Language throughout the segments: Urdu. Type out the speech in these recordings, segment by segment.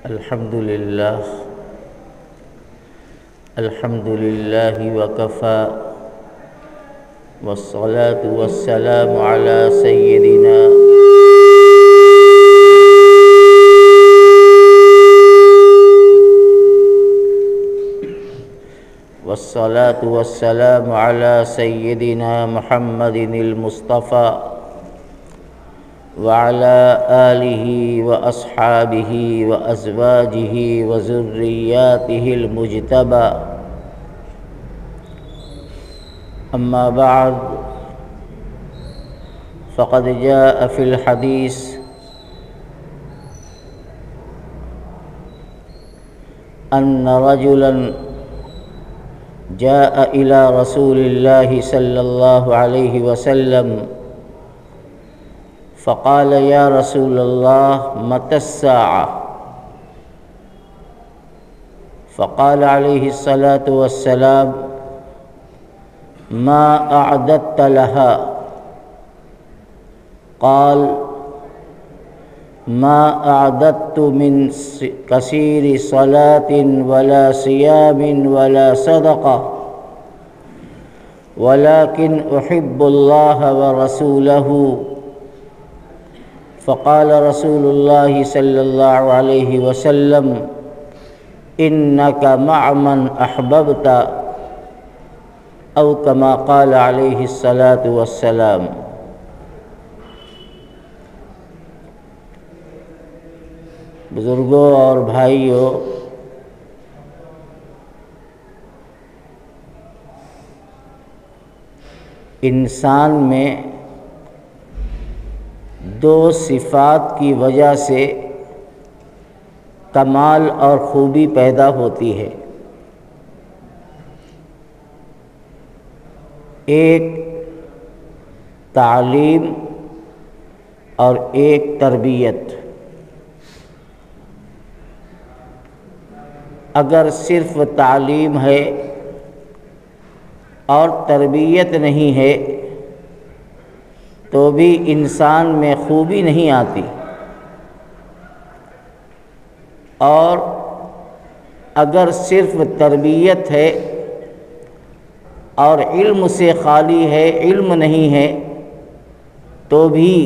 الحمد لله وكفى والصلاة والسلام على سيدنا محمد المصطفى وعلى آله وأصحابه وأزواجه وذرياته المجتبى أما بعد فقد جاء في الحديث أن رجلا جاء إلى رسول الله صلى الله عليه وسلم فقال يا رسول الله متى الساعة؟ فقال عليه الصلاة والسلام ما أعددت لها؟ قال ما أعددت من كثير صلاة ولا صيام ولا صدقة ولكن أحب الله ورسوله. فقال رسول الله صلى الله عليه وسلم إنك مع من أحببت أو كما قال عليه الصلاة والسلام. بزرگوں اور بھائیوں، انسان میں دو صفات کی وجہ سے کمال اور خوبی پیدا ہوتی ہے. ایک تعلیم اور ایک تربیت. اگر صرف تعلیم ہے اور تربیت نہیں ہے تو بھی انسان میں خوبی نہیں آتی، اور اگر صرف تربیت ہے اور علم سے خالی ہے، علم نہیں ہے، تو بھی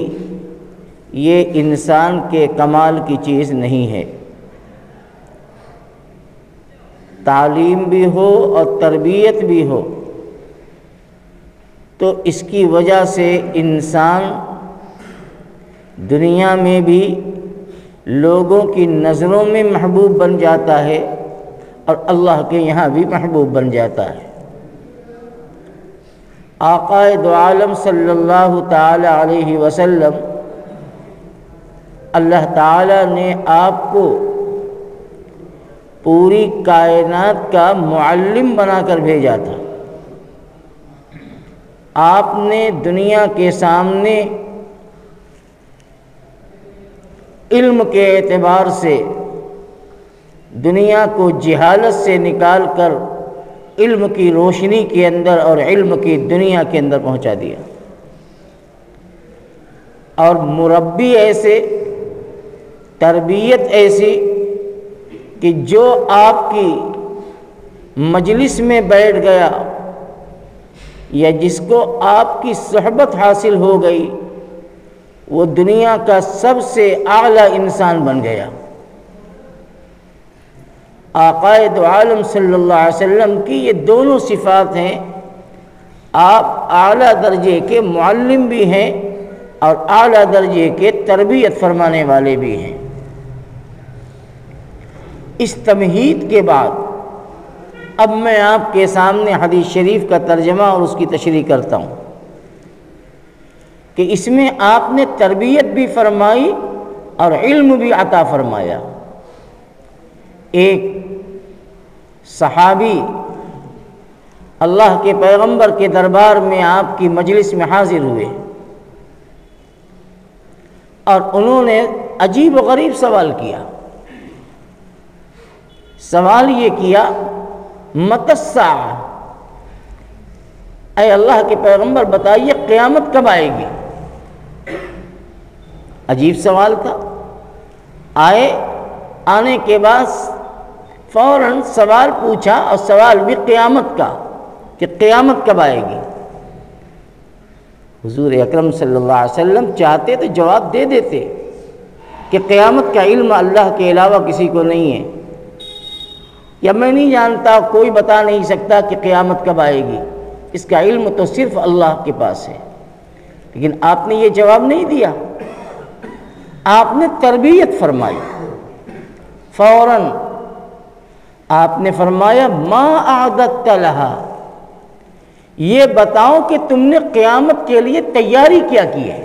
یہ انسان کے کمال کی چیز نہیں ہے. تعلیم بھی ہو اور تربیت بھی ہو تو اس کی وجہ سے انسان دنیا میں بھی لوگوں کی نظروں میں محبوب بن جاتا ہے اور اللہ کے یہاں بھی محبوب بن جاتا ہے. آقا دو عالم صلی اللہ تعالی علیہ وسلم، اللہ تعالی نے آپ کو پوری کائنات کا معلم بنا کر بھیجا تھا. آپ نے دنیا کے سامنے علم کے اعتبار سے دنیا کو جہالت سے نکال کر علم کی روشنی کے اندر اور علم کی دنیا کے اندر پہنچا دیا. اور مربی ایسے، تربیت ایسی کہ جو آپ کی مجلس میں بیٹھ گیا یا جس کو آپ کی صحبت حاصل ہو گئی وہ دنیا کا سب سے اعلیٰ انسان بن گیا. آقا دو عالم صلی اللہ علیہ وسلم کی یہ دونوں صفات ہیں. آپ اعلیٰ درجے کے معلم بھی ہیں اور اعلیٰ درجے کے تربیت فرمانے والے بھی ہیں. اس تمہید کے بعد اب میں آپ کے سامنے حدیث شریف کا ترجمہ اور اس کی تشریح کرتا ہوں کہ اس میں آپ نے تربیت بھی فرمائی اور علم بھی عطا فرمایا. ایک صحابی اللہ کے پیغمبر کے دربار میں آپ کی مجلس میں حاضر ہوئے اور انہوں نے عجیب و غریب سوال کیا. سوال یہ کیا متی الساعہ، اے اللہ کے پیغمبر بتائیے قیامت کب آئے گی؟ عجیب سوال تھا. آئے آنے کے بعد فوراً سوال پوچھا، اور سوال بھی قیامت کا، کہ قیامت کب آئے گی۔ حضور اکرم صلی اللہ علیہ وسلم چاہتے تو جواب دے دیتے کہ قیامت کا علم اللہ کے علاوہ کسی کو نہیں ہے، یا میں نہیں جانتا، کوئی بتا نہیں سکتا کہ قیامت کب آئے گی، اس کا علم تو صرف اللہ کے پاس ہے۔ لیکن آپ نے یہ جواب نہیں دیا، آپ نے تربیت فرمائی۔ فوراً آپ نے فرمایا ما اعددت لہا، یہ بتاؤ کہ تم نے قیامت کے لیے تیاری کیا کی ہے۔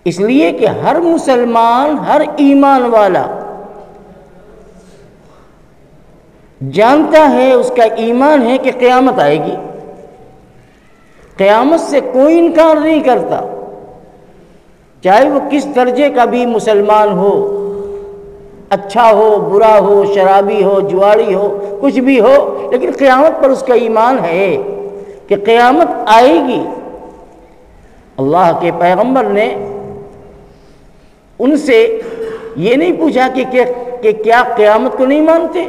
اس لیے کہ ہر مسلمان، ہر ایمان والا جانتا ہے، اس کا ایمان ہے کہ قیامت آئے گی، قیامت سے کوئی انکار نہیں کرتا، چاہے وہ کس درجے کا بھی مسلمان ہو، اچھا ہو، برا ہو، شرابی ہو، جواری ہو، کچھ بھی ہو، لیکن قیامت پر اس کا ایمان ہے کہ قیامت آئے گی۔ اللہ کے پیغمبر نے ان سے یہ نہیں پوچھا کہ کیا قیامت کو نہیں مانتے،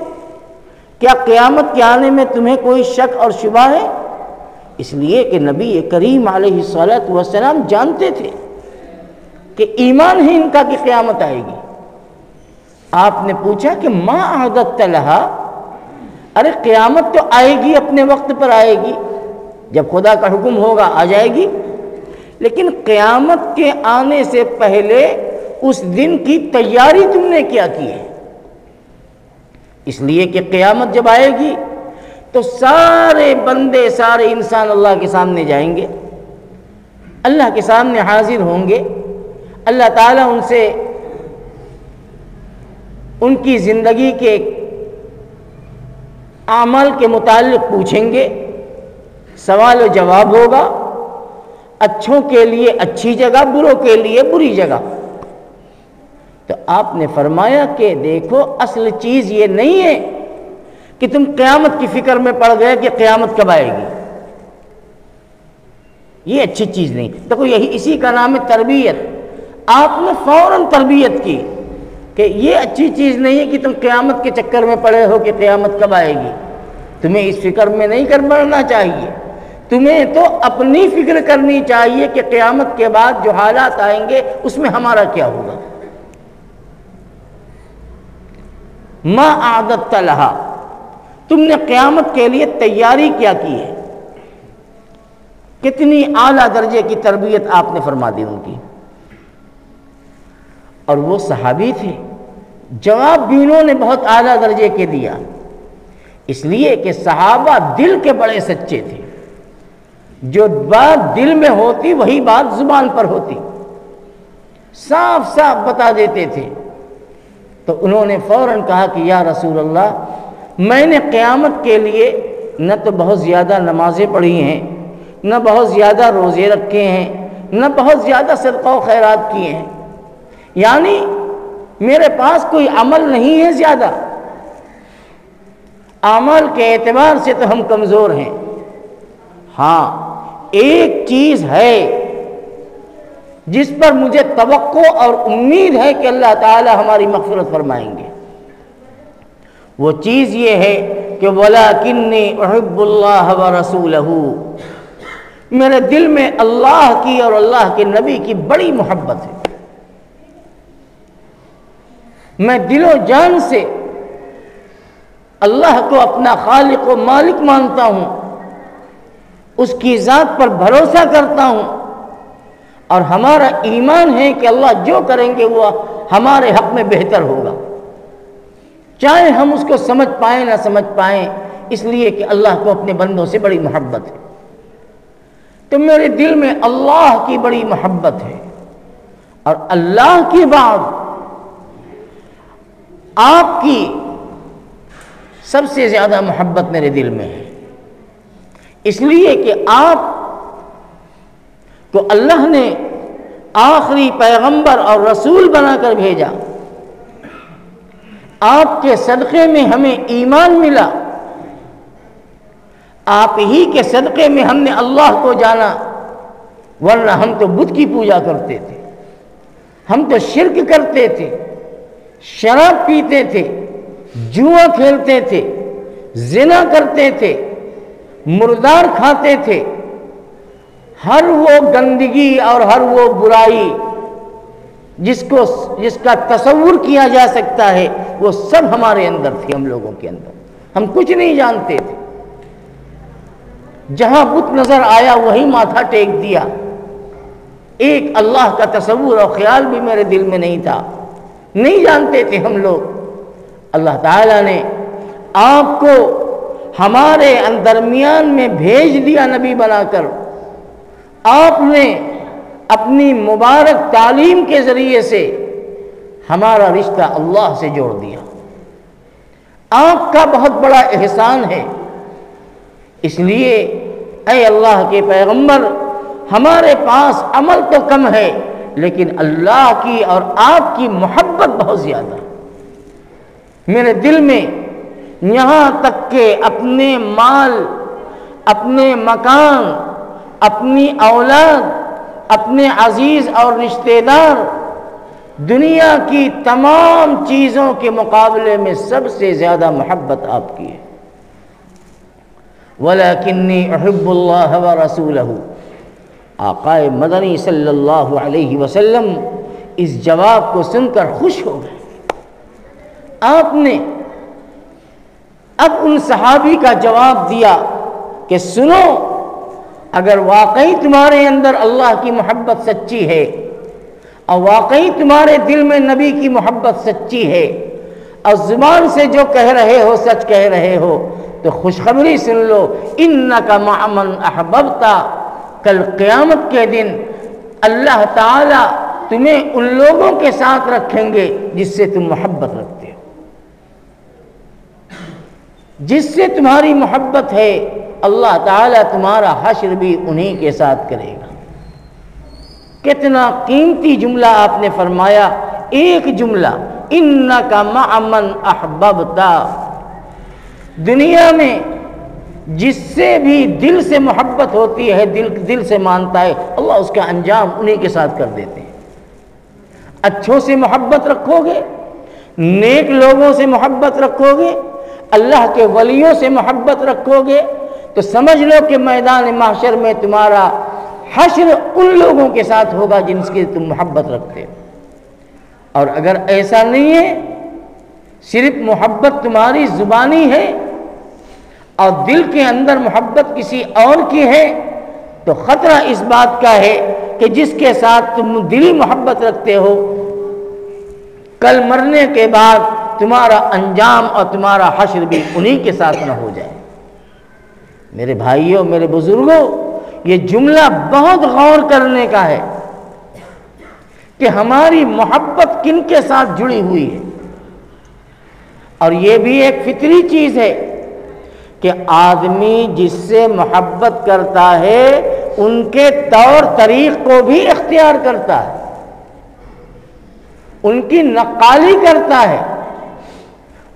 کیا قیامت کے آنے میں تمہیں کوئی شک اور شبہ ہے؟ اس لیے کہ نبی کریم علیہ الصلوۃ والسلام جانتے تھے کہ ایمان ہے ان کا کہ قیامت آئے گی۔ آپ نے پوچھا کہ ما اعددت لہا، ارے قیامت تو آئے گی، اپنے وقت پر آئے گی، جب خدا کا حکم ہوگا آ جائے گی، لیکن قیامت کے آنے سے پہلے اس دن کی تیاری تم نے کیا کی ہے؟ اس لیے کہ قیامت جب آئے گی تو سارے بندے، سارے انسان اللہ کے سامنے جائیں گے، اللہ کے سامنے حاضر ہوں گے، اللہ تعالیٰ ان سے ان کی زندگی کے اعمال کے متعلق پوچھیں گے، سوال و جواب ہوگا، اچھوں کے لیے اچھی جگہ، بروں کے لیے بری جگہ۔ تو آپ نے فرمایا کہ دیکھو، اصل چیز یہ نہیں ہے کہ تم قیامت کی فکر میں پڑ گئے کہ قیامت کب آئے گی، یہ اچھی چیز نہیں۔ دیکھو اسی کا نام ہے تربیت۔ آپ نے فوراً تربیت کی کہ یہ اچھی چیز نہیں ہے کہ تم قیامت کے چکر میں پڑے ہو کہ قیامت کب آئے گی، تمہیں اس فکر میں نہیں پڑنا چاہیے، تمہیں تو اپنی فکر کرنی چاہیے کہ قیامت کے بعد جو حالات آئیں گے اس میں ہمارا کیا ہوگا۔ ما اعددت لہا، تم نے قیامت کے لیے تیاری کیا کی ہے۔ کتنی اعلیٰ درجے کی تربیت آپ نے فرما دی ان کی، اور وہ صحابی تھے، جواب بھی انہوں نے بہت اعلیٰ درجے کے دیا، اس لیے کہ صحابہ دل کے بڑے سچے تھے، جو بات دل میں ہوتی وہی بات زبان پر ہوتی، صاف صاف بتا دیتے تھے۔ تو انہوں نے فوراً کہا کہ یا رسول اللہ، میں نے قیامت کے لیے نہ تو بہت زیادہ نمازیں پڑھی ہیں، نہ بہت زیادہ روزے رکھے ہیں، نہ بہت زیادہ صدقہ و خیرات کیے ہیں، یعنی میرے پاس کوئی عمل نہیں ہے زیادہ، عمل کے اعتبار سے تو ہم کمزور ہیں۔ ہاں ایک چیز ہے جس پر مجھے توقع اور امید ہے کہ اللہ تعالی ہماری مغفرت فرمائیں گے، وہ چیز یہ ہے کہ وَلَكِنِّي أُحِبُّ اللَّهَ وَرَسُولَهُ، میرے دل میں اللہ کی اور اللہ کے نبی کی بڑی محبت ہے، میں دل و جان سے اللہ کو اپنا خالق و مالک مانتا ہوں، اس کی ذات پر بھروسہ کرتا ہوں، اور ہمارا ایمان ہے کہ اللہ جو کریں گے وہ ہمارے حق میں بہتر ہوگا، چاہے ہم اس کو سمجھ پائیں نہ سمجھ پائیں، اس لیے کہ اللہ کو اپنے بندوں سے بڑی محبت ہے۔ تو میرے دل میں اللہ کی بڑی محبت ہے، اور اللہ کی بعد آپ کی سب سے زیادہ محبت میرے دل میں ہے، اس لیے کہ آپ کو اللہ نے آخری پیغمبر اور رسول بنا کر بھیجا، آپ کے صدقے میں ہمیں ایمان ملا، آپ ہی کے صدقے میں ہم نے اللہ کو جانا، ورنہ ہم تو بت کی پوجا کرتے تھے، ہم تو شرک کرتے تھے، شراب پیتے تھے، جوا کھیلتے تھے، زنا کرتے تھے، مردار کھاتے تھے، ہر وہ گندگی اور ہر وہ برائی جس کا تصور کیا جا سکتا ہے وہ سب ہمارے اندر تھی، ہم لوگوں کے اندر. ہم کچھ نہیں جانتے تھے. جہاں بت نظر آیا وہیں ماتھا ٹیک دیا. ایک اللہ کا تصور اور خیال بھی میرے دل میں نہیں تھا. نہیں جانتے تھے ہم لوگ. اللہ تعالیٰ نے آپ کو ہمارے درمیان میں بھیج دیا نبی بنا کر. آپ نے اپنی مبارک تعلیم کے ذریعے سے ہمارا رشتہ اللہ سے جوڑ دیا. آپ کا بہت بڑا احسان ہے. اس لیے اے اللہ کے پیغمبر، ہمارے پاس عمل تو کم ہے لیکن اللہ کی اور آپ کی محبت بہت زیادہ. میرے دل میں یہاں تک کہ اپنے مال، اپنے مکان، اپنی اولاد، اپنے عزیز اور رشتہ دار، دنیا کی تمام چیزوں کے مقابلے میں سب سے زیادہ محبت آپ کی ہے. وَلَكِنِّي أُحِبُّ اللَّهَ وَرَسُولَهُ. آقا مدنی صلی اللہ علیہ وسلم اس جواب کو سن کر خوش ہو گئے. آپ نے اب ان صحابی کا جواب دیا کہ سنو، اگر واقعی تمہارے اندر اللہ کی محبت سچی ہے اور واقعی تمہارے دل میں نبی کی محبت سچی ہے اور زبان سے جو کہہ رہے ہو سچ کہہ رہے ہو تو خوشخبری سن لو، اِنَّكَ مَعَ مَنْ أَحْبَبْتَ. کل قیامت کے دن اللہ تعالیٰ تمہیں ان لوگوں کے ساتھ رکھیں گے جس سے تم محبت رکھتے ہو. جس سے تمہاری محبت ہے اللہ تعالیٰ تمہارا حشر بھی انہی کے ساتھ کرے گا. کتنا قیمتی جملہ آپ نے فرمایا. ایک جملہ، اِنَّكَ مَعَ مَنْ أَحْبَبْتَ. دنیا میں جس سے بھی دل سے محبت ہوتی ہے، دل سے مانتا ہے، اللہ اس کا انجام انہی کے ساتھ کر دیتے ہیں. اچھوں سے محبت رکھو گے، نیک لوگوں سے محبت رکھو گے، اللہ کے ولیوں سے محبت رکھو گے تو سمجھ لو کہ میدان محشر میں تمہارا حشر ان لوگوں کے ساتھ ہوگا جن کی تم محبت رکھتے ہو. اور اگر ایسا نہیں ہے، صرف محبت تمہاری زبانی ہے اور دل کے اندر محبت کسی اور کی ہے تو خطرہ اس بات کا ہے کہ جس کے ساتھ تم دلی محبت رکھتے ہو کل مرنے کے بعد تمہارا انجام اور تمہارا حشر بھی انہی کے ساتھ نہ ہو جائے. میرے بھائیوں، میرے بزرگوں، یہ جملہ بہت غور کرنے کا ہے کہ ہماری محبت کن کے ساتھ جڑی ہوئی ہے. اور یہ بھی ایک فطری چیز ہے کہ آدمی جس سے محبت کرتا ہے ان کے طور طریق کو بھی اختیار کرتا ہے، ان کی نقالی کرتا ہے،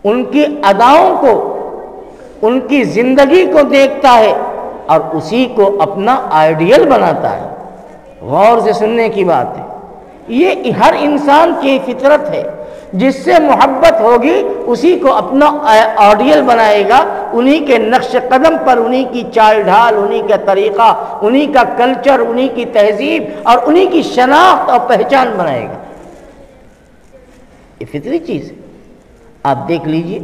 ان کی اداؤں کو، ان کی زندگی کو دیکھتا ہے اور اسی کو اپنا آئیڈیل بناتا ہے. غور سے سننے کی بات ہے. یہ ہر انسان کی فطرت ہے. جس سے محبت ہوگی اسی کو اپنا آئیڈیل بنائے گا، انہی کے نقش قدم پر، انہی کی چال ڈھال، انہی کا طریقہ، انہی کا کلچر، انہی کی تہذیب اور انہی کی شناخت اور پہچان بنائے گا. یہ فطری چیز ہے. آپ دیکھ لیجئے،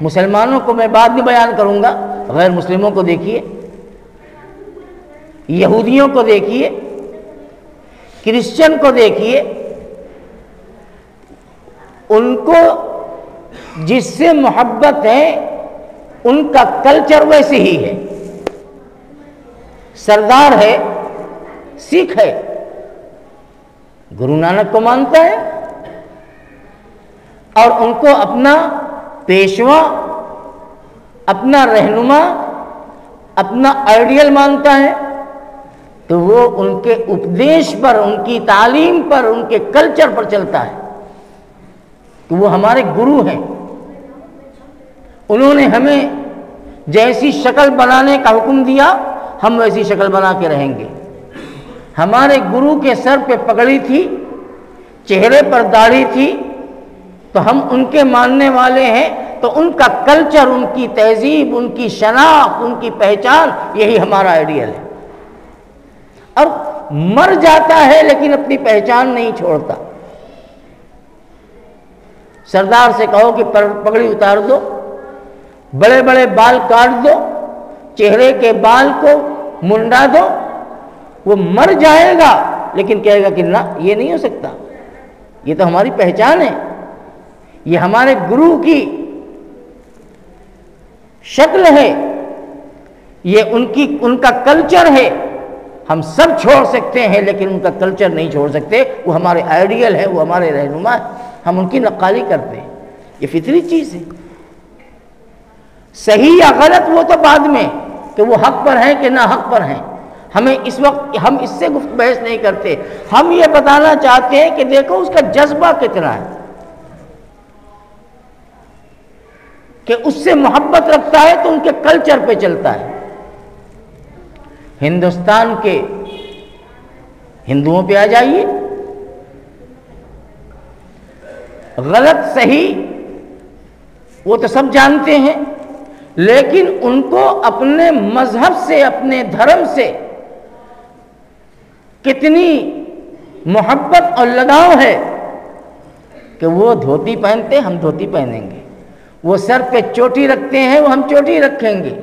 مسلمانوں کو میں بعد میں بیان کروں گا، غیر مسلموں کو دیکھیے، یہودیوں کو دیکھیے، کرسچن کو دیکھیے، ان کو جس سے محبت ہے ان کا کلچر ویسے ہی ہے. سردار ہے، سکھ ہے، گرو نانک کو مانتا ہے اور ان کو اپنا پیشوا، اپنا رہنما، اپنا آئیڈیل مانتا ہے تو وہ ان کے اپدیش پر، ان کی تعلیم پر، ان کے کلچر پر چلتا ہے کہ وہ ہمارے گرو ہیں. انہوں نے ہمیں جیسی شکل بنانے کا حکم دیا ہم ویسی شکل بنا کے رہیں گے. ہمارے گرو کے سر پہ پگڑی تھی، چہرے پر داڑھی تھی تو ہم ان کے ماننے والے ہیں، تو ان کا کلچر، ان کی تہذیب، ان کی شناخت، ان کی پہچان، یہی ہمارا آئیڈیل ہے۔ اور مر جاتا ہے لیکن اپنی پہچان نہیں چھوڑتا۔ سردار سے کہو کہ پگڑی اتار دو، بڑے بڑے بال کاٹ دو، چہرے کے بال کو منڈا دو، وہ مر جائے گا لیکن کہے گا کہ نہ، یہ نہیں ہو سکتا، یہ تو ہماری پہچان ہے، یہ ہمارے گرو کی شکل ہے، یہ ان کا کلچر ہے۔ ہم سب چھوڑ سکتے ہیں لیکن ان کا کلچر نہیں چھوڑ سکتے، وہ ہمارے آئیڈیل ہے، وہ ہمارے رہنما ہے، ہم ان کی نقالی کرتے ہیں۔ یہ فطری چیز ہے۔ صحیح یا غلط وہ تو بعد میں، کہ وہ حق پر ہیں کہ نہ حق پر ہیں، ہمیں اس وقت ہم اس سے بحث نہیں کرتے۔ ہم یہ بتانا چاہتے ہیں کہ دیکھو اس کا جذبہ کتنا ہے، کہ اس سے محبت رکھتا ہے تو ان کے کلچر پہ چلتا ہے۔ ہندوستان کے ہندوؤں پہ آ جائیے، غلط صحیح وہ تو سب جانتے ہیں، لیکن ان کو اپنے مذہب سے، اپنے دھرم سے کتنی محبت اور لگاؤ ہے کہ وہ دھوتی پہنتے، ہم دھوتی پہنیں گے، وہ سر پہ چوٹی رکھتے ہیں، وہ ہم چوٹی رکھیں گے،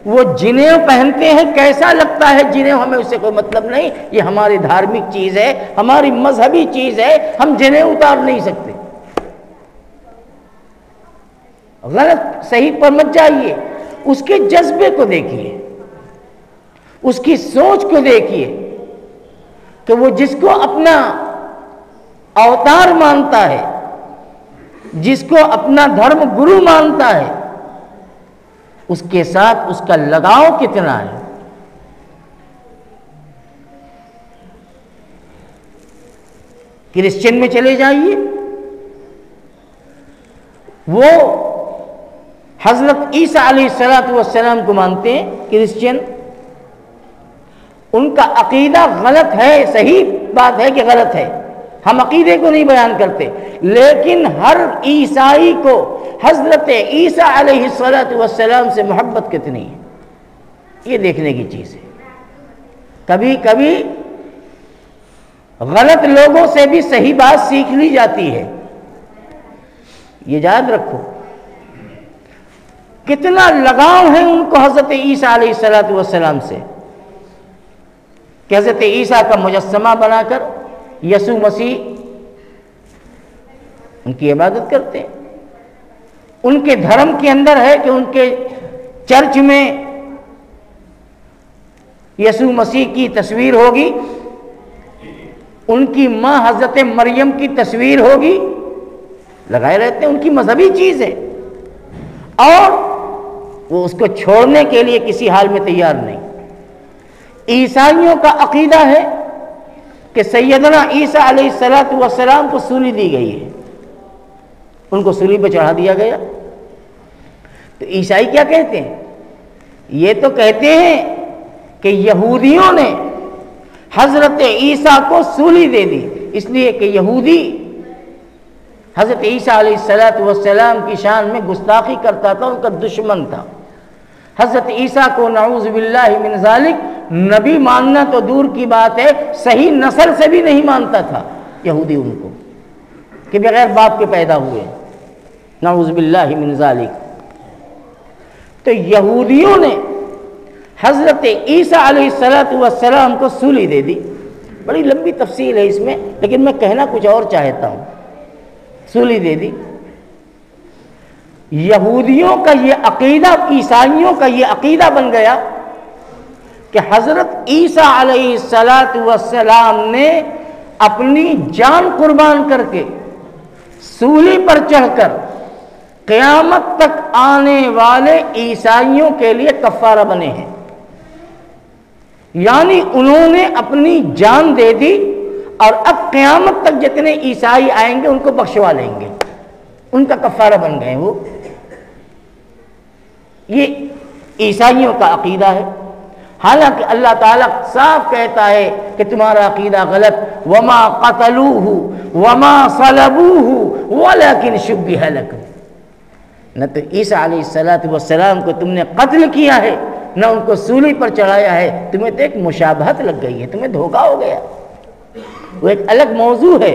وہ جنیو پہنتے ہیں، کیسا لگتا ہے جنیو، ہمیں اس سے کوئی مطلب نہیں، یہ ہماری دھارمک چیز ہے، ہماری مذہبی چیز ہے، ہم جنیو اتار نہیں سکتے۔ غلط صحیح پر مت جائیے، اس کے جذبے کو دیکھیے، اس کی سوچ کو دیکھیے، کہ وہ جس کو اپنا اوتار مانتا ہے، جس کو اپنا دھرم گرو مانتا ہے، اس کے ساتھ اس کا لگاؤ کتنا ہے۔ کرسچن میں چلے جائیے، وہ حضرت عیسیٰ علیہ السلام کو مانتے ہیں کرسچن، ان کا عقیدہ غلط ہے، صحیح بات ہے کہ غلط ہے، ہم عقیدے کو نہیں بیان کرتے، لیکن ہر عیسائی کو حضرت عیسیٰ علیہ السلام سے محبت کتنی ہے، یہ دیکھنے کی چیز ہے۔ کبھی کبھی غلط لوگوں سے بھی صحیح بات سیکھ لی جاتی ہے، یہ یاد رکھو۔ کتنا لگاؤ ہے ان کو حضرت عیسیٰ علیہ السلام سے، کہ حضرت عیسیٰ کا مجسمہ بنا کر یسوع مسیح ان کی عبادت کرتے ہیں۔ ان کے دھرم کے اندر ہے کہ ان کے چرچ میں یسوع مسیح کی تصویر ہوگی، ان کی ماں حضرت مریم کی تصویر ہوگی، لگائے رہتے ہیں، ان کی مذہبی چیز ہے، اور وہ اس کو چھوڑنے کے لیے کسی حال میں تیار نہیں۔ عیسائیوں کا عقیدہ ہے کہ سیدنا عیسیٰ علیہ السلام کو سولی دی گئی ہے، ان کو سولی پہ چڑھا دیا گیا۔ تو عیسائی کیا کہتے ہیں؟ یہ تو کہتے ہیں کہ یہودیوں نے حضرت عیسیٰ کو سولی دے دی، اس لیے کہ یہودی حضرت عیسیٰ علیہ السلام کی شان میں گستاخی کرتا تھا، ان کا دشمن تھا۔ حضرت عیسیٰ کو نعوذ باللہ من ذالک نبی ماننا تو دور کی بات ہے، صحیح نسل سے بھی نہیں مانتا تھا یہودی ان کو، کہ بغیر باپ کے پیدا ہوئے، نعوذ باللہ من ذالک۔ تو یہودیوں نے حضرت عیسیٰ علیہ السلام کو سولی دے دی۔ بڑی لمبی تفصیل ہے اس میں، لیکن میں کہنا کچھ اور چاہتا ہوں۔ سولی دے دی۔ یہودیوں کا یہ عقیدہ، عیسائیوں کا یہ عقیدہ بن گیا کہ حضرت عیسیٰ علیہ السلام نے اپنی جان قربان کر کے سولی پر چڑھ کر قیامت تک آنے والے عیسائیوں کے لیے کفارہ بنے ہیں، یعنی انہوں نے اپنی جان دے دی، اور اب قیامت تک جتنے عیسائی آئیں گے ان کو بخشوا لیں گے، ان کا کفارہ بن گئے وہ۔ یہ عیسائیوں کا عقیدہ ہے۔ حالانکہ اللہ تعالیٰ صاف کہتا ہے کہ تمہارا عقیدہ غلط، وما قتلوہ وما صلبوہ ولکن شبہ لکم، نہ تو عیسیٰ علیہ السلام کو تم نے قتل کیا ہے، نہ ان کو سولی پر چڑھایا ہے، تمہیں تو ایک مشابہت لگ گئی ہے، تمہیں دھوکہ ہو گیا۔ وہ ایک الگ موضوع ہے،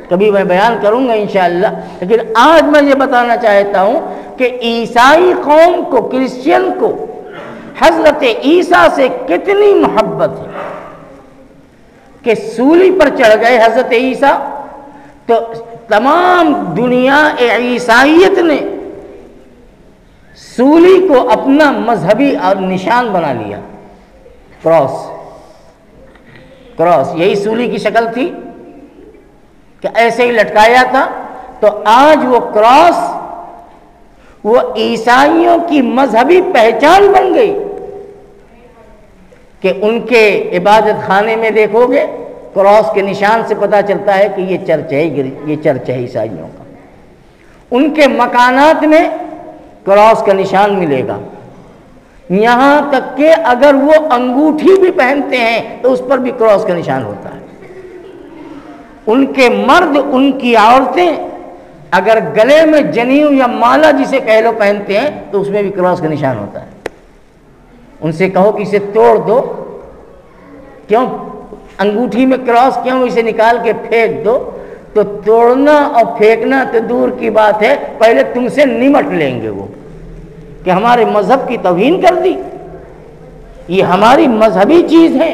کبھی میں بیان کروں گا انشاءاللہ، لیکن آج میں یہ بتانا چاہتا ہوں کہ عیسائی قوم کو، کرسچین کو حضرت عیسیٰ سے کتنی محبت ہے کہ سولی پر چڑھ گئے حضرت عیسیٰ، تو تمام دنیا عیسائیت نے سولی کو اپنا مذہبی اور نشان بنا لیا۔ کراس یہی سولی کی شکل تھی کہ ایسے ہی لٹکایا تھا، تو آج وہ کراس وہ عیسائیوں کی مذہبی پہچان بن گئی کہ ان کے عبادت خانے میں دیکھو گے کراس کے نشان سے پتہ چلتا ہے کہ یہ چرچ ہے عیسائیوں کا۔ ان کے مکانات میں کراس کا نشان ملے گا، یہاں تک کہ اگر وہ انگوٹھی بھی پہنتے ہیں تو اس پر بھی کراس کا نشان ہوتا ہے۔ ان کے مرد، ان کی عورتیں اگر گلے میں جنیو یا مالا جسے کہہ لو پہنتے ہیں تو اس میں بھی کراس کا نشان ہوتا ہے۔ ان سے کہو کہ اسے توڑ دو، کیوں انگوٹھی میں کراس، کیوں اسے نکال کے پھینک دو، تو توڑنا اور پھینکنا تو دور کی بات ہے، پہلے تم سے نمٹ لیں گے وہ کہ ہمارے مذہب کی توہین کر دی، یہ ہماری مذہبی چیز ہے،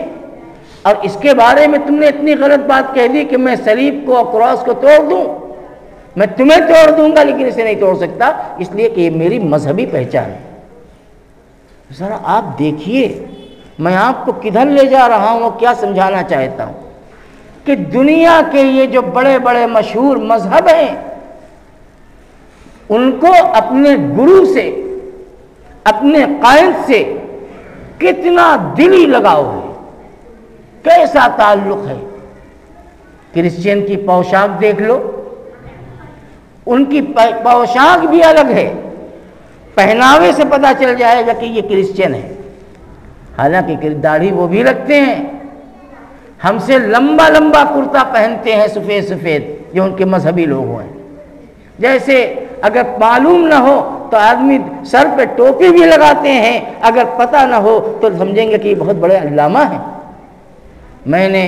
اور اس کے بارے میں تم نے اتنی غلط بات کہہ دی کہ میں صلیب کو اور کراس کو توڑ دوں، میں تمہیں توڑ دوں گا لیکن اسے نہیں توڑ سکتا، اس لیے کہ یہ میری مذہبی پہچان ہے۔ ذرا آپ دیکھیے میں آپ کو کدھر لے جا رہا ہوں اور کیا سمجھانا چاہتا ہوں کہ دنیا کے یہ جو بڑے بڑے مشہور مذہب ہیں ان کو اپنے گرو سے، اپنے قائد سے کتنا دلی لگاؤ ہے، کیسا تعلق ہے۔ کرسچین کی پوشاک دیکھ لو، ان کی پوشاک بھی الگ ہے، پہناوے سے پتہ چل جائے گا کہ یہ کرسچین ہے، حالانکہ داڑھی وہ بھی رکھتے ہیں، ہم سے لمبا لمبا کرتا پہنتے ہیں سفید سفید، جو ان کے مذہبی لوگ ہیں۔ جیسے اگر معلوم نہ ہو تو آدمی سر پہ ٹوپی بھی لگاتے ہیں، اگر پتہ نہ ہو تو سمجھیں گے کہ یہ بہت بڑے علامہ ہیں۔ میں نے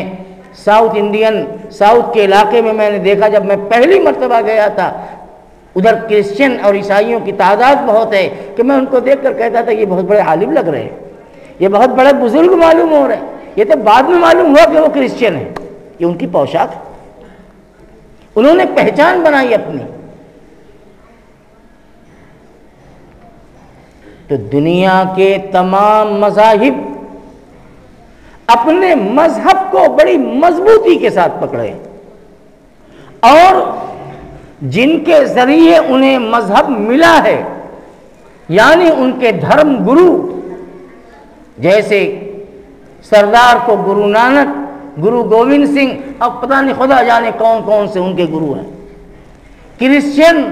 ساؤتھ کے علاقے میں نے دیکھا، جب میں پہلی مرتبہ گیا تھا، ادھر کرسچین اور عیسائیوں کی تعداد بہت ہے، کہ میں ان کو دیکھ کر کہتا تھا یہ بہت بڑے عالم لگ رہے ہیں، یہ بہت بڑے بزرگ معلوم ہو رہے ہیں۔ یہ تو بعد میں معلوم ہوا کہ وہ کرسچین ہیں، یہ ان کی پوشاک ہے، انہوں نے پہچان بنائی اپنی۔ تو دنیا کے تمام مذاہب اپنے مذہب کو بڑی مضبوطی کے ساتھ پکڑے، اور جن کے ذریعے انہیں مذہب ملا ہے، یعنی ان کے دھرم گرو، جیسے سردار کو گرو نانک، گرو گوبند سنگھ، اب پتہ نہیں خدا جانے کون کون سے ان کے گرو ہیں۔ کرسچین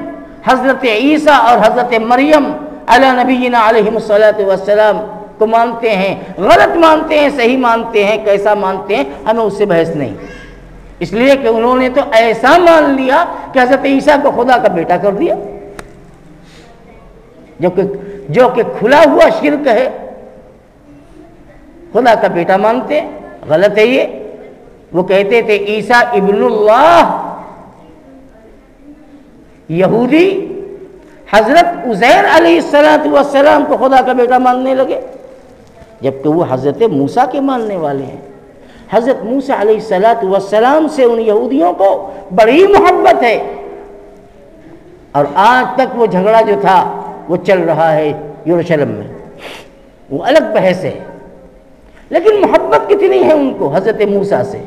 حضرت عیسیٰ اور حضرت مریم علی نبینا علیہ السلام کو مانتے ہیں، غلط مانتے ہیں، صحیح مانتے ہیں، کیسا مانتے ہیں ہمیں اس سے بحث نہیں، اس لیے کہ انہوں نے تو ایسا مان لیا کہ حضرت عیسیٰ کو خدا کا بیٹا کر دیا، جو کہ کھلا ہوا شرک ہے، خدا کا بیٹا مانتے ہیں، غلط ہے یہ۔ وہ کہتے تھے عیسیٰ ابن اللہ، یہودی حضرت عزیر علیہ السلام کو خدا کا بیٹا ماننے لگے، جبکہ وہ حضرت موسیٰ کے ماننے والے ہیں۔ حضرت موسیٰ علیہ السلام سے ان یہودیوں کو بڑی محبت ہے، اور آج تک وہ جھگڑا جو تھا وہ چل رہا ہے یروشلم میں، وہ الگ بحث ہے، لیکن محبت کتنی ہے ان کو حضرت موسیٰ سے،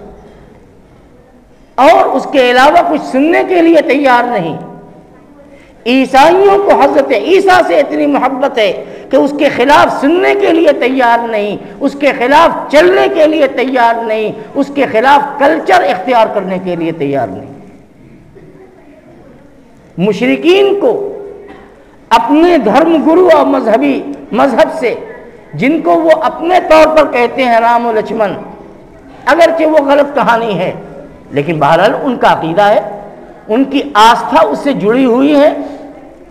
اور اس کے علاوہ کچھ سننے کے لیے تیار نہیں۔ عیسائیوں کو حضرت عیسیٰ سے اتنی محبت ہے کہ اس کے خلاف سننے کے لیے تیار نہیں، اس کے خلاف چلنے کے لیے تیار نہیں، اس کے خلاف کلچر اختیار کرنے کے لیے تیار نہیں۔ مشرکین کو اپنے دھرم گرو اور مذہب سے جن کو وہ اپنے طور پر کہتے ہیں رام و لکشمن، اگرچہ وہ غلط کہانی ہے لیکن بہرحال ان کا عقیدہ ہے، ان کی آستھا اس سے جڑی ہوئی ہے،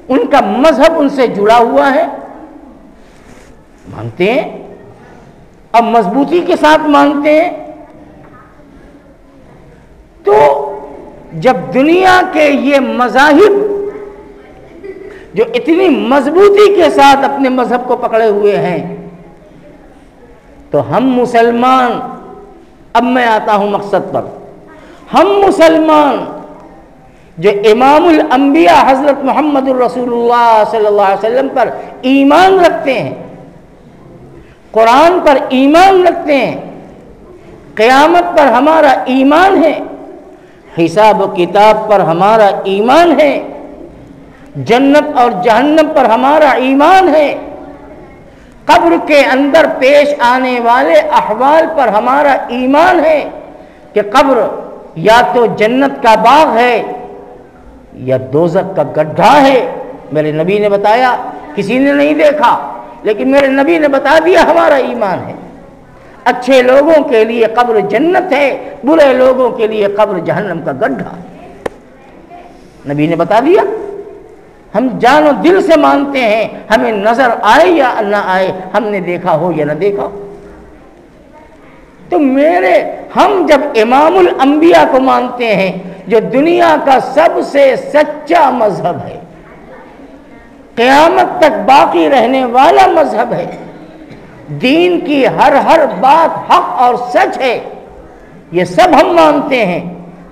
ان کا مذہب ان سے جڑا ہوا ہے، مانتے ہیں اب مضبوطی کے ساتھ مانتے ہیں۔ تو جب دنیا کے یہ مذاہب جو اتنی مضبوطی کے ساتھ اپنے مذہب کو پکڑے ہوئے ہیں، تو ہم مسلمان، اب میں آتا ہوں مقصد پر، ہم مسلمان جو امام الانبیاء حضرت محمد الرسول اللہ صلی اللہ علیہ وسلم پر ایمان رکھتے ہیں، قرآن پر ایمان رکھتے ہیں، قیامت پر ہمارا ایمان ہے، حساب و کتاب پر ہمارا ایمان ہے، جنت اور جہنم پر ہمارا ایمان ہے، قبر کے اندر پیش آنے والے احوال پر ہمارا ایمان ہے کہ قبر یا تو جنت کا باغ ہے یا دوزخ کا گڈھا ہے۔ میرے نبی نے بتایا، کسی نے نہیں دیکھا لیکن میرے نبی نے بتا دیا، ہمارا ایمان ہے۔ اچھے لوگوں کے لیے قبر جنت ہے، برے لوگوں کے لیے قبر جہنم کا گڈھا ہے، نبی نے بتا دیا۔ ہم جان و دل سے مانتے ہیں، ہمیں نظر آئے یا نہ آئے، ہم نے دیکھا ہو یا نہ دیکھا ہو۔ تو ہم جب امام الانبیاء کو مانتے ہیں جو دنیا کا سب سے سچا مذہب ہے، قیامت تک باقی رہنے والا مذہب ہے، دین کی ہر بات حق اور سچ ہے، یہ سب ہم مانتے ہیں،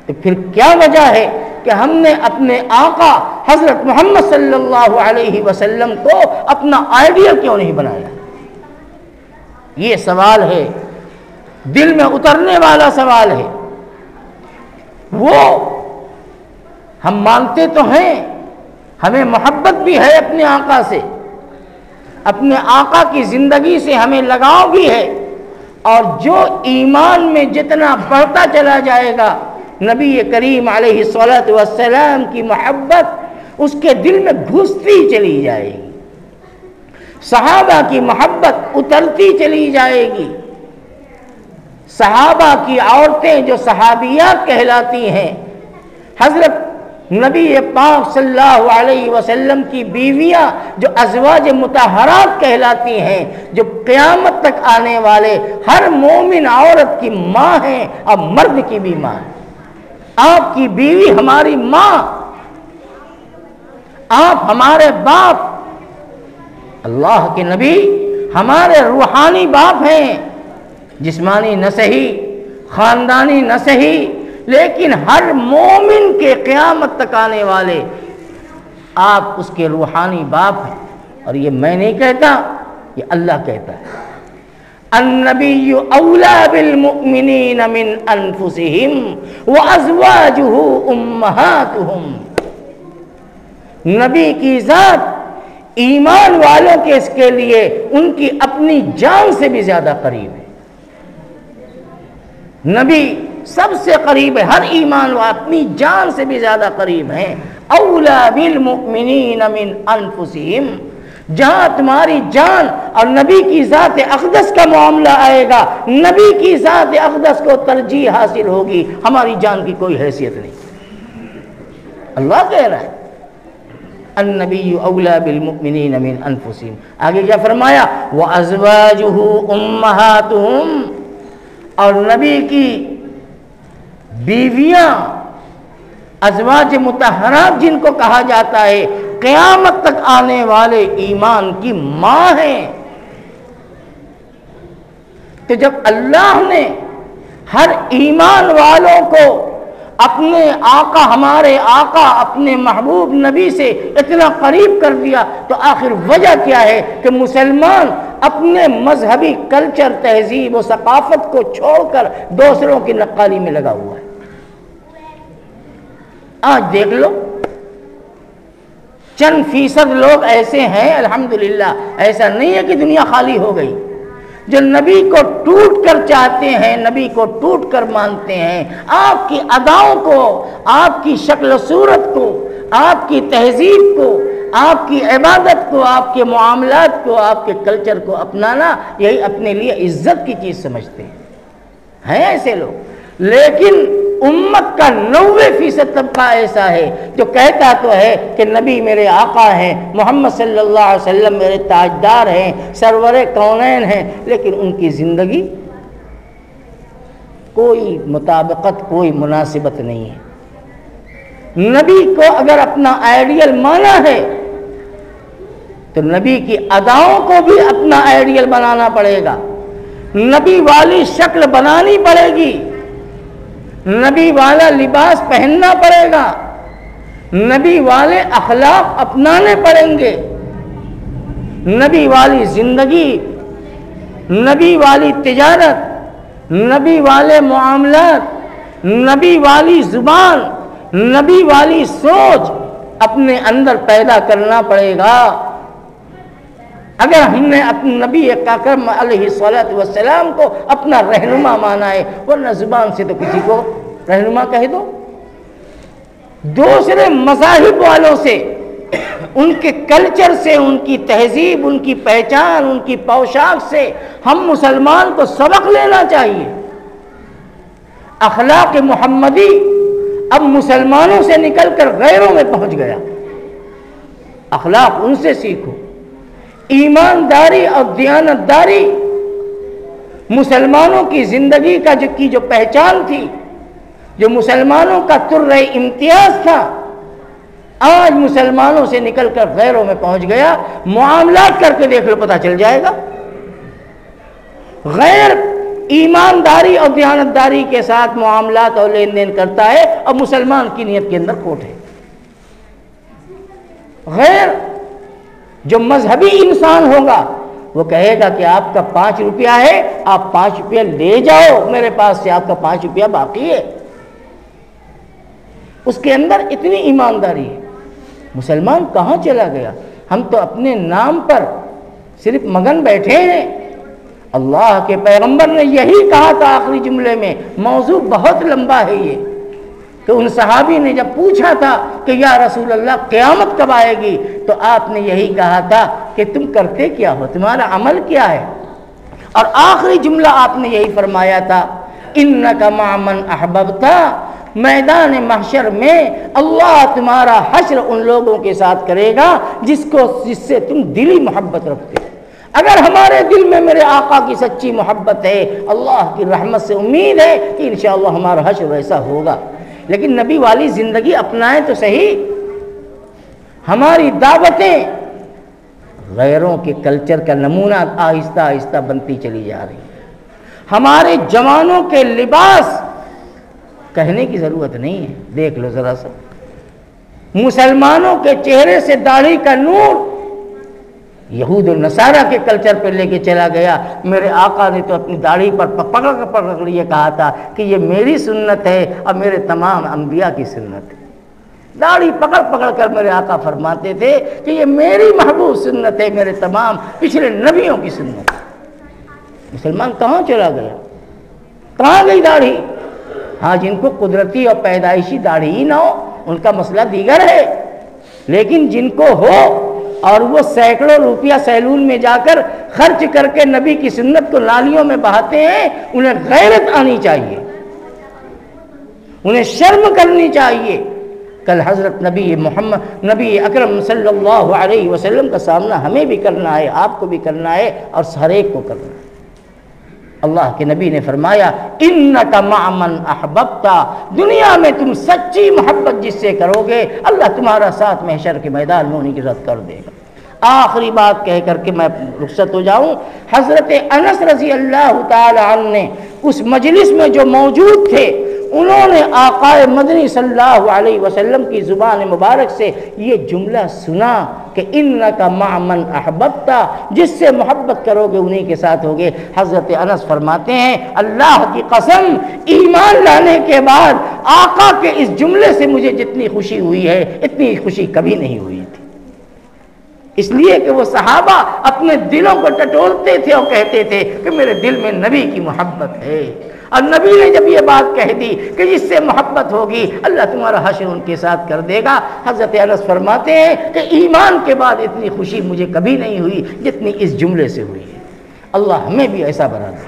تو پھر کیا وجہ ہے کہ ہم نے اپنے آقا حضرت محمد صلی اللہ علیہ وسلم کو اپنا آئیڈیل کیوں نہیں بنایا؟ یہ سوال ہے، دل میں اترنے والا سوال ہے۔ وہ ہم مانتے تو ہیں، ہمیں محبت بھی ہے اپنے آقا سے، اپنے آقا کی زندگی سے ہمیں لگاؤ بھی ہے، اور جو ایمان میں جتنا بڑھتا چلا جائے گا، نبی کریم علیہ الصلوۃ والسلام کی محبت اس کے دل میں گھستی چلی جائے گی، صحابہ کی محبت اترتی چلی جائے گی، صحابہ کی عورتیں جو صحابیات کہلاتی ہیں، حضرت نبی پاک صلی اللہ علیہ وسلم کی بیویاں جو ازواج مطہرات کہلاتی ہیں، جو قیامت تک آنے والے ہر مومن عورت کی ماں ہیں اور مرد کی بھی ماں ہے۔ آپ کی بیوی ہماری ماں، آپ ہمارے باپ، اللہ کے نبی ہمارے روحانی باپ ہیں، جسمانی نہ صحیح، خاندانی نہ صحیح، لیکن ہر مومن کے قیامت تک آنے والے آپ اس کے روحانی باپ ہیں۔ اور یہ میں نہیں کہتا، یہ اللہ کہتا ہے، النبی اولا بالمؤمنین من انفسہم وازواجہ امہاتہم۔ نبی کی ذات ایمان والوں کے اس کے لیے ان کی اپنی جان سے بھی زیادہ قریب ہے۔ نبی سب سے قریب ہے، ہر ایمان والے اپنی جان سے بھی زیادہ قریب ہیں۔ اولا بالمؤمنین من انفسہم، جہاں تمہاری جان اور نبی کی ذات اقدس کا معاملہ آئے گا، نبی کی ذات اقدس کو ترجیح حاصل ہوگی، ہماری جان کی کوئی حیثیت نہیں۔ اللہ کہہ رہا ہے النبی اولا بالمؤمنین من انفسہم، آگے کیا فرمایا؟ وازواجہ امہاتہم، اور نبی کی بیویاں ازواج مطہرات جن کو کہا جاتا ہے، قیامت تک آنے والے ایمان کی ماں ہیں۔ تو جب اللہ نے ہر ایمان والوں کو اپنے آقا، ہمارے آقا، اپنے محبوب نبی سے اتنا قریب کر دیا، تو آخر وجہ کیا ہے کہ مسلمان اپنے مذہبی کلچر، تہذیب و ثقافت کو چھوڑ کر دوسروں کی نقالی میں لگا ہوا ہے؟ آج دیکھ لو، چند فیصد لوگ ایسے ہیں، الحمدللہ، ایسا نہیں ہے کہ دنیا خالی ہو گئی، جو نبی کو ٹوٹ کر چاہتے ہیں، نبی کو ٹوٹ کر مانتے ہیں، آپ کی اداؤں کو، آپ کی شکل و صورت کو، آپ کی تہذیب کو، آپ کی عبادت کو، آپ کے معاملات کو، آپ کے کلچر کو اپنانا یہی اپنے لیے عزت کی چیز سمجھتے ہیں ایسے لوگ۔ لیکن امت کا 90% طبقہ ایسا ہے جو کہتا تو ہے کہ نبی میرے آقا ہیں، محمد صلی اللہ علیہ وسلم میرے تاجدار ہیں، سرور کونین ہیں، لیکن ان کی زندگی کوئی مطابقت، کوئی مناسبت نہیں ہے۔ نبی کو اگر اپنا آئیڈیل مانا ہے تو نبی کی اداؤں کو بھی اپنا آئیڈیل بنانا پڑے گا، نبی والی شکل بنانی پڑے گی، نبی والا لباس پہننا پڑے گا، نبی والے اخلاق اپنانے پڑیں گے، نبی والی زندگی، نبی والی تجارت، نبی والے معاملات، نبی والی زبان، نبی والی سوچ اپنے اندر پیدا کرنا پڑے گا۔ اگر ہم نے اپنے نبی اکرم علیہ الصلوۃ والسلام کو اپنا رہنما مانا ہے، ورنہ زبان سے تو کسی کو رہنما کہہ دو۔ دوسرے مذاہب والوں سے، ان کے کلچر سے، ان کی تہذیب، ان کی پہچان، ان کی پوشاک سے ہم مسلمان کو سبق لینا چاہیے۔ اخلاق محمدی اب مسلمانوں سے نکل کر غیروں میں پہنچ گیا۔ اخلاق ان سے سیکھو۔ ایمانداری اور دیانتداری مسلمانوں کی زندگی کی جو پہچان تھی، جو مسلمانوں کا طر امتیاز تھا، آج مسلمانوں سے نکل کر غیروں میں پہنچ گیا۔ معاملات کر کے دیکھ لو، پتہ چل جائے گا۔ غیر ایمانداری اور دیانتداری کے ساتھ معاملات اور لین دین کرتا ہے، اور مسلمان کی نیت کے اندر کھوٹ ہے۔ غیر جو مذہبی انسان ہوگا وہ کہے گا کہ آپ کا 5 روپیہ ہے، آپ 5 روپیہ لے جاؤ میرے پاس سے، آپ کا 5 روپیہ باقی ہے۔ اس کے اندر اتنی ایمانداری ہے۔ مسلمان کہاں چلا گیا؟ ہم تو اپنے نام پر صرف مگن بیٹھے ہیں۔ اللہ کے پیغمبر نے یہی کہا تھا آخری جملے میں، موضوع بہت لمبا ہے یہ، کہ ان صحابی نے جب پوچھا تھا کہ یا رسول اللہ قیامت کب آئے گی، تو آپ نے یہی کہا تھا کہ تم کرتے کیا ہو، تمہارا عمل کیا ہے؟ اور آخری جملہ آپ نے یہی فرمایا تھا، انک مع من احببت۔ میدان محشر میں اللہ تمہارا حشر ان لوگوں کے ساتھ کرے گا جس سے تم دلی محبت رکھتے ہو۔ اگر ہمارے دل میں میرے آقا کی سچی محبت ہے، اللہ کی رحمت سے امید ہے کہ انشاءاللہ ہمارا حشر ویسا ہوگا۔ لیکن نبی والی زندگی اپنائیں تو صحیح۔ ہماری دعوتیں غیروں کے کلچر کا نمونہ آہستہ آہستہ بنتی چلی جا رہی ہیں۔ ہمارے جوانوں کے لباس کہنے کی ضرورت نہیں ہے، دیکھ لو ذرا سا۔ مسلمانوں کے چہرے سے داڑھی کا نور یہود و نصارہ کے کلچر پہ لے کے چلا گیا۔ میرے آقا نے تو اپنی داڑھی پر پکڑ یہ کہا تھا کہ یہ میری سنت ہے اور میرے تمام انبیاء کی سنت ہے۔ داڑھی پکڑ کر میرے آقا فرماتے تھے کہ یہ میری محبوب سنت ہے، میرے تمام پچھلے نبیوں کی سنت ہے۔ مسلمان کہاں چلا گیا؟ کہاں گئی داڑھی؟ ہاں، جن کو قدرتی اور پیدائشی داڑھی ہی نہ ہو ان کا مسئلہ دیگر ہے، لیکن جن کو ہو اور وہ سینکڑوں روپیہ سیلون میں جا کر خرچ کر کے نبی کی سنت کو نالیوں میں بہاتے ہیں، انہیں غیرت آنی چاہیے، انہیں شرم کرنی چاہیے۔ کل حضرت نبی اکرم صلی اللہ علیہ وسلم کا سامنا ہمیں بھی کرنا ہے، آپ کو بھی کرنا ہے، اور ہر ایک کو کرنا ہے۔ اللہ کے نبی نے فرمایا انک مع من احببت، دنیا میں تم سچی محبت جس سے کرو گے اللہ تمہارا ساتھ محشر کے میدان میں انہیں کی رد کر دے گا۔ آخری بات کہہ کر کے میں رخصت ہو جاؤں۔ حضرت انس رضی اللہ تعالی عنہ نے اس مجلس میں جو موجود تھے، انہوں نے آقا مدنی صلی اللہ علیہ وسلم کی زبان مبارک سے یہ جملہ سنا کہ انک مع من احببت، جس سے محبت کرو گے انہی کے ساتھ ہوگے۔ حضرت انس فرماتے ہیں اللہ کی قسم ایمان لانے کے بعد آقا کے اس جملے سے مجھے جتنی خوشی ہوئی ہے اتنی خوشی کبھی نہیں ہوئی تھی، اس لیے کہ وہ صحابہ اپنے دلوں کو ٹٹولتے تھے اور کہتے تھے کہ میرے دل میں نبی کی محبت ہے۔ اور نبی نے جب یہ بات کہہ دی کہ جس سے محبت ہوگی اللہ تمہارا حشر ان کے ساتھ کر دے گا، حضرت انس فرماتے ہیں کہ ایمان کے بعد اتنی خوشی مجھے کبھی نہیں ہوئی جتنی اس جملے سے ہوئی ہے۔ اللہ ہمیں بھی ایسا بنا دے،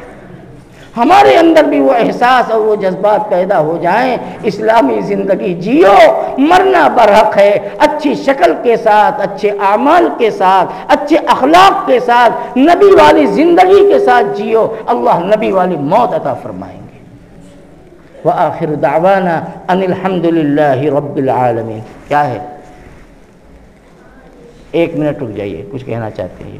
ہمارے اندر بھی وہ احساس اور وہ جذبات پیدا ہو جائیں، اسلامی زندگی جیو، مرنا برحق ہے، اچھی شکل کے ساتھ، اچھے اعمال کے ساتھ، اچھے اخلاق کے ساتھ، نبی والی زندگی کے ساتھ جیو، اللہ نبی والی موت عطا فرمائیں گے۔ وآخر دعوانا ان الحمد للہ رب العالمین۔ کیا ہے؟ 1 منٹ رک جائیے، کچھ کہنا چاہتے ہیں؟